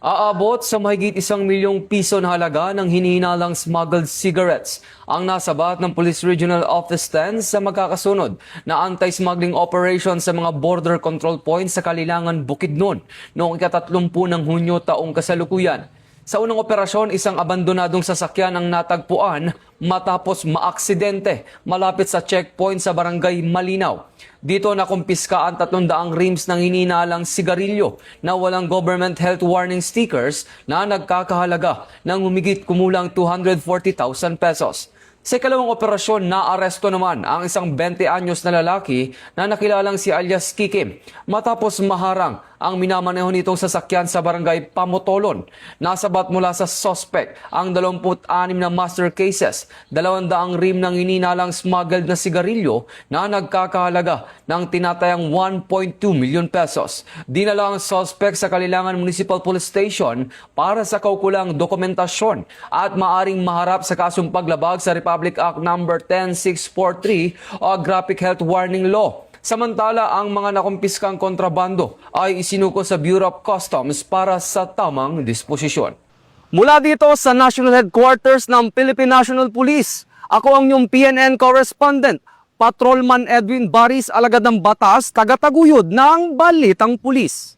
Aabot sa mahigit 1 milyong piso na halaga ng hinihinalang smuggled cigarettes ang nasabat ng Police Regional Office 10 sa magkakasunod na anti-smuggling operation sa mga border control points sa Kalilangan, Bukidnon noong ika-30 ng Hunyo taong kasalukuyan. Sa unang operasyon, isang abandonadong sasakyan ang natagpuan matapos maaksidente malapit sa checkpoint sa barangay Malinaw. Dito nakumpiska ang 300 rims ng hinihinalang sigarilyo na walang government health warning stickers na nagkakahalaga ng humigit kumulang 240,000 pesos. Sa ikalawang operasyon, naaresto naman ang isang 20 anyos na lalaki na nakilalang si alias Kikim matapos maharang ang minamaneho nitong sasakyan sa barangay Pamotolon. Nasabat mula sa suspect ang 26 na master cases, 200 rim ng hinihinalang smuggled na sigarilyo na nagkakahalaga ng tinatayang 1.2 million pesos. Dinala ang suspect sa Kalilangan Municipal Police Station para sa kaukulang dokumentasyon at maaring maharap sa kasong paglabag sa Republic Act No. 10643 o Graphic Health Warning Law. Samantala, ang mga nakumpiskang kontrabando ay isinuko sa Bureau of Customs para sa tamang disposisyon. Mula dito sa National Headquarters ng Philippine National Police, ako ang inyong PNN correspondent, Patrolman Edwin Baris, alagad ng batas, tagataguyod ng Balitang Pulis.